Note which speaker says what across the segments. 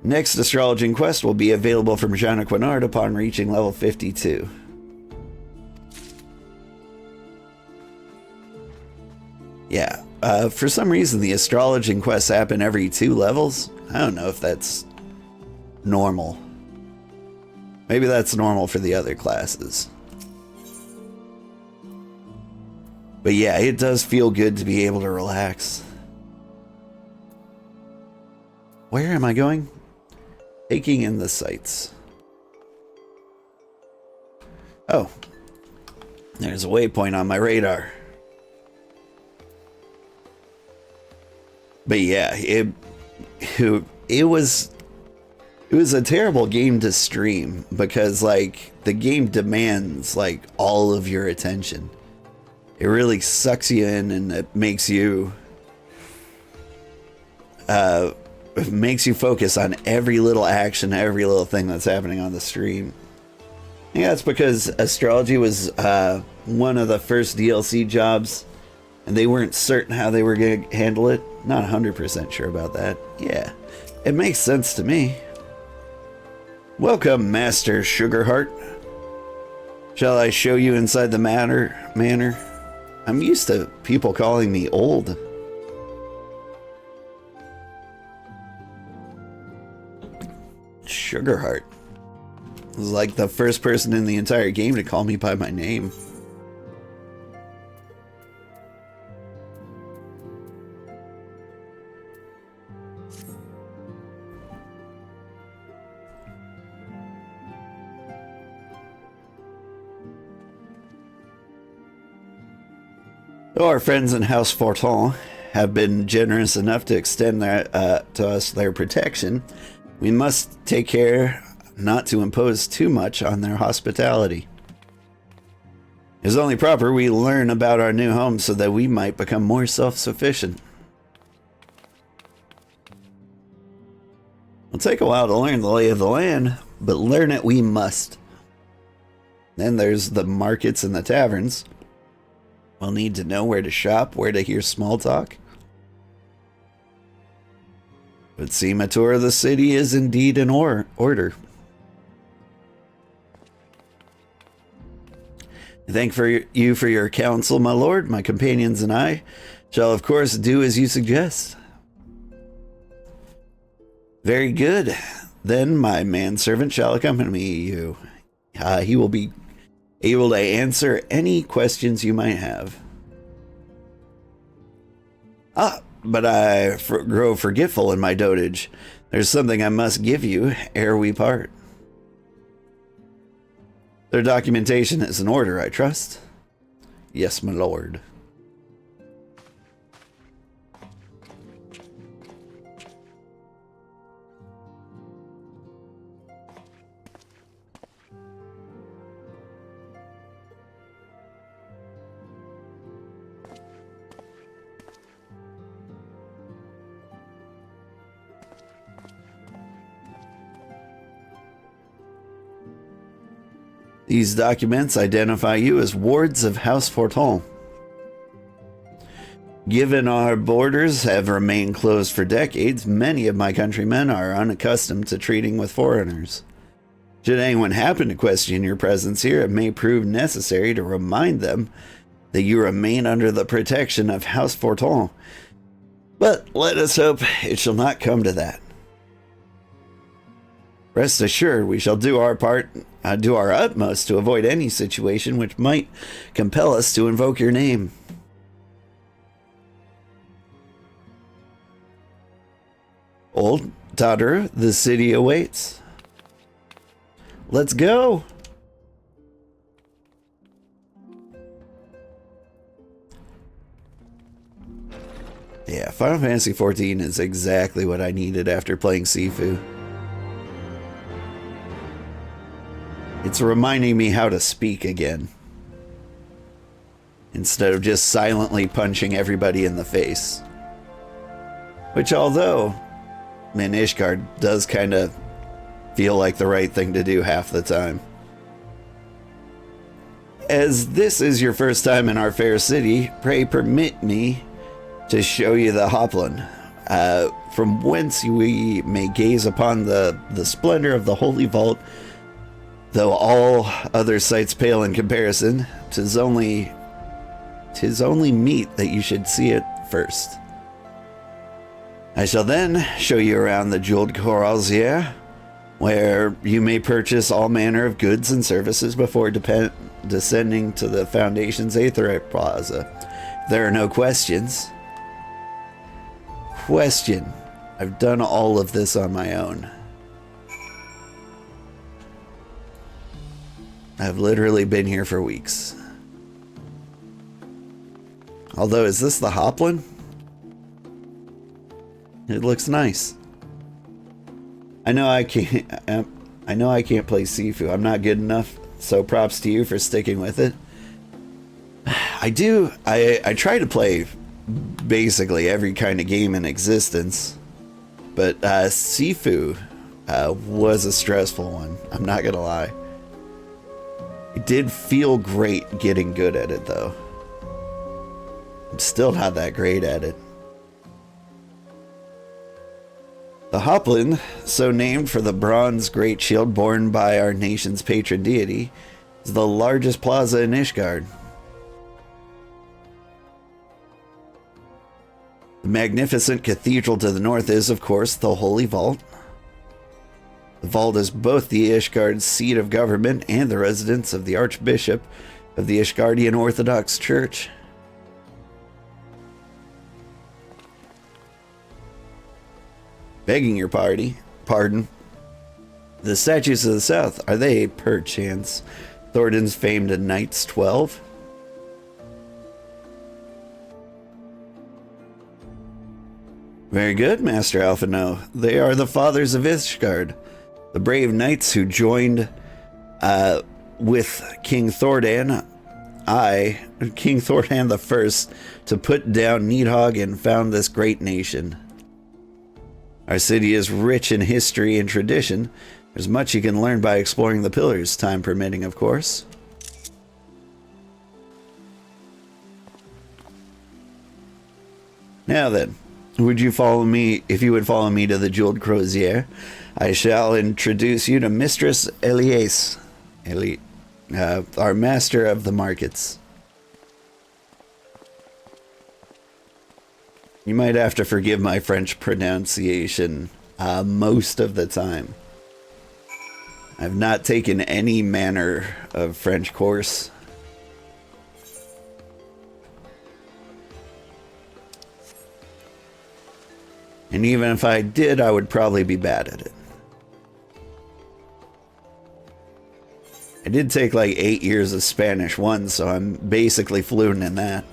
Speaker 1: Next astrology quest will be available from Jean Quinard upon reaching level 52. Yeah, for some reason the astrology quests happen every 2 levels. I don't know if that's normal. Maybe that's normal for the other classes. But yeah, it does feel good to be able to relax. Where am I going? Taking in the sights. Oh, there's a waypoint on my radar. But yeah, it was a terrible game to stream because like the game demands like all of your attention. It really sucks you in and it makes you focus on every little action, every little thing that's happening on the stream. Yeah, it's because astrology was one of the first DLC jobs and they weren't certain how they were going to handle it. Not 100% sure about that. Yeah, it makes sense to me. Welcome, Master Sugarheart. Shall I show you inside the manor? I'm used to people calling me old. Sugarheart was like the first person in the entire game to call me by my name. Our friends in House Forton have been generous enough to extend to us their protection. We must take care not to impose too much on their hospitality. It is only proper we learn about our new home so that we might become more self-sufficient. It'll take a while to learn the lay of the land, but learn it we must. Then there's the markets and the taverns. We'll need to know where to shop, where to hear small talk. But seem a tour of the city is indeed in order. I thank you for your counsel, my lord. My companions and I shall, of course, do as you suggest. Very good. Then my manservant shall accompany you. He will be able to answer any questions you might have. But I grow forgetful in my dotage. There's something I must give you ere we part. Their documentation is in order, I trust. Yes, my lord. These documents identify you as wards of House Forton. Given our borders have remained closed for decades, many of my countrymen are unaccustomed to treating with foreigners. Should anyone happen to question your presence here, it may prove necessary to remind them that you remain under the protection of House Forton. But let us hope it shall not come to that. Rest assured, we shall do our part, do our utmost to avoid any situation which might compel us to invoke your name. Old daughter, the city awaits. Let's go. Yeah, Final Fantasy XIV is exactly what I needed after playing Sifu. It's reminding me how to speak again, instead of just silently punching everybody in the face. Which, although Ishgard does kind of feel like the right thing to do half the time. As this is your first time in our fair city, pray permit me to show you the Hoplin. from whence we may gaze upon the splendor of the holy vault, though all other sights pale in comparison. 'Tis only meet that you should see it first. I shall then show you around the jeweled crozier, where you may purchase all manner of goods and services before descending to the Foundation's Aetherite Plaza. If there are no questions. Question. I've done all of this on my own. I've literally been here for weeks. Although, is this the Hoplin? It looks nice. I know I can't play Sifu. I'm not good enough, so props to you for sticking with it. I try to play basically every kind of game in existence, but Sifu was a stressful one. I'm not gonna lie. It did feel great getting good at it, though. I'm still not that great at it. The Hoplin, so named for the bronze great shield borne by our nation's patron deity, is the largest plaza in Ishgard. The magnificent cathedral to the north is, of course, the Holy Vault. The vault is both the Ishgard seat of government and the residence of the Archbishop of the Ishgardian Orthodox Church. Begging your pardon, the statues of the south, are they, perchance, Thornton's famed Knights 12? Very good, Master Alphino. They are the fathers of Ishgard, the brave knights who joined with King Thordan the First, to put down Needhog and found this great nation. Our city is rich in history and tradition. There's much you can learn by exploring the pillars, time permitting, of course. Now then, would you follow me? If you would follow me to the Jeweled Crozier, I shall introduce you to Mistress Elias, our master of the markets. You might have to forgive my French pronunciation most of the time. I've not taken any manner of French course. And even if I did, I would probably be bad at it. I did take like 8 years of Spanish 1, so I'm basically fluent in that.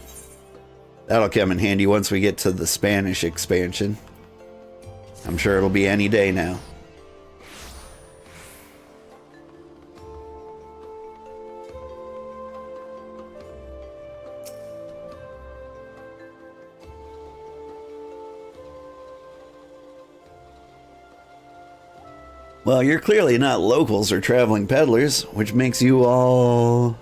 Speaker 1: That'll come in handy once we get to the Spanish expansion. I'm sure it'll be any day now. Well, you're clearly not locals or traveling peddlers, which makes you all...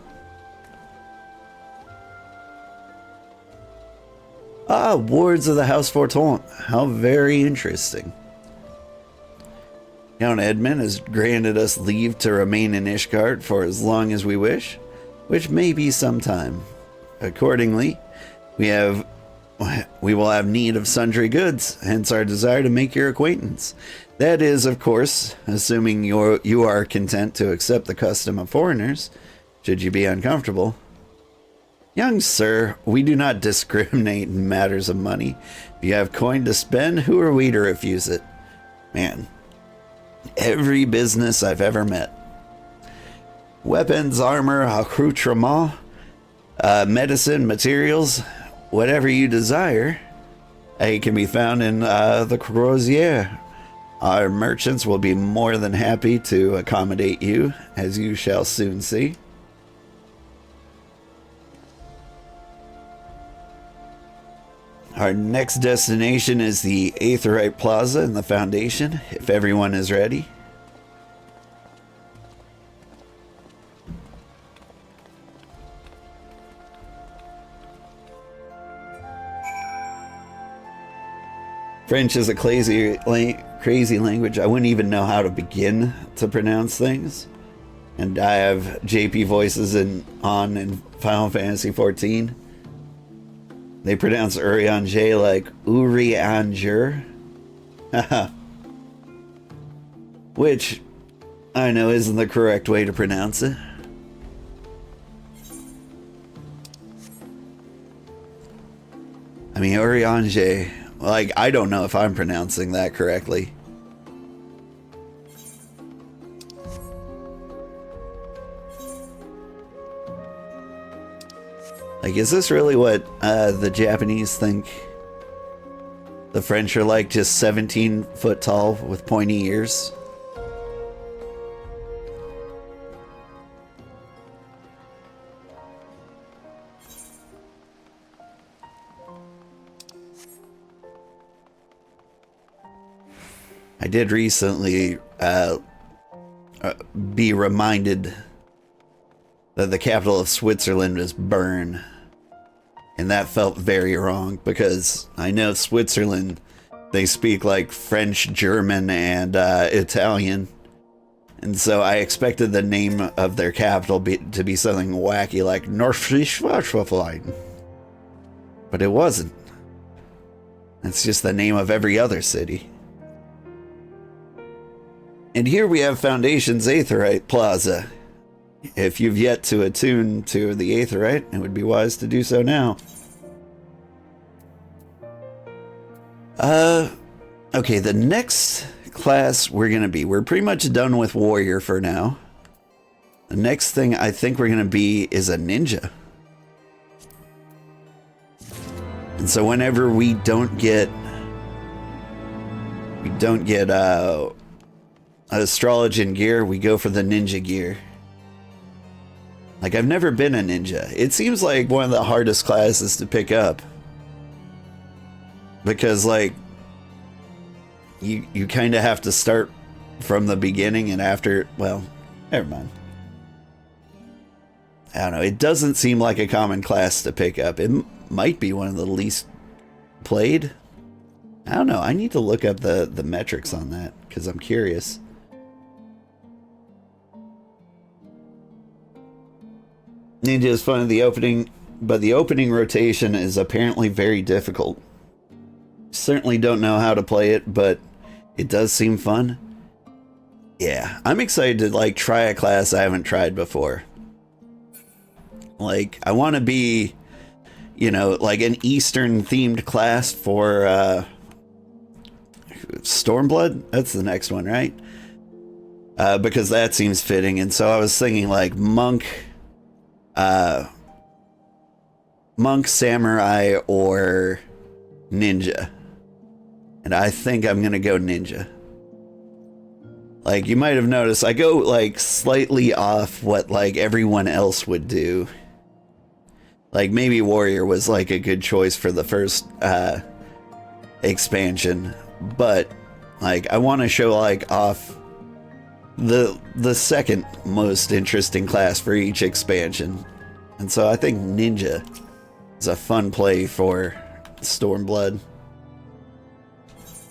Speaker 1: Ah, wards of the House Forton. How very interesting. Count Edmund has granted us leave to remain in Ishgard for as long as we wish, which may be some time. Accordingly, we will have need of sundry goods, hence our desire to make your acquaintance. That is, of course, assuming you are content to accept the custom of foreigners, should you be uncomfortable. Young sir, we do not discriminate in matters of money. If you have coin to spend, who are we to refuse it? Man, every business I've ever met. Weapons, armor, accoutrement, medicine, materials, whatever you desire, it can be found in the Crozier. Our merchants will be more than happy to accommodate you, as you shall soon see. Our next destination is the Aetherite Plaza in the Foundation, if everyone is ready. French is a crazy language. I wouldn't even know how to begin to pronounce things. And I have JP voices in Final Fantasy XIV. They pronounce Urianger like Urianger. Which I know isn't the correct way to pronounce it. I mean, Urianger. Like, I don't know if I'm pronouncing that correctly. Like, is this really what the Japanese think the French are like, just 17 foot tall with pointy ears? I did recently be reminded that the capital of Switzerland is Bern. And that felt very wrong, because I know Switzerland, they speak like French, German, and Italian. And so I expected the name of their capital to be something wacky like Nordrhein-Westfalen. But it wasn't. It's just the name of every other city. And here we have Foundation's Aetheryte Plaza. If you've yet to attune to the Aetheryte, it would be wise to do so now. Okay, the next class we're pretty much done with Warrior for now. The next thing I think we're gonna be is a ninja. And so whenever we don't get Astrologian gear, we go for the ninja gear. Like, I've never been a ninja. It seems like one of the hardest classes to pick up. Because, like, you kind of have to start from the beginning, and after, well, never mind. I don't know. It doesn't seem like a common class to pick up. It might be one of the least played. I don't know. I need to look up the metrics on that, because I'm curious. Ninja is fun in the opening, but the opening rotation is apparently very difficult. Certainly don't know how to play it, but it does seem fun. Yeah, I'm excited to like try a class I haven't tried before. Like, I want to be, you know, like an Eastern themed class for Stormblood. That's the next one, right? Because that seems fitting. And so I was thinking like monk, samurai, or ninja. And I think I'm gonna go ninja. Like, you might have noticed, I go like slightly off what like everyone else would do. Like, maybe Warrior was like a good choice for the first expansion, but like I want to show like off the second most interesting class for each expansion. And so I think ninja is a fun play for Stormblood.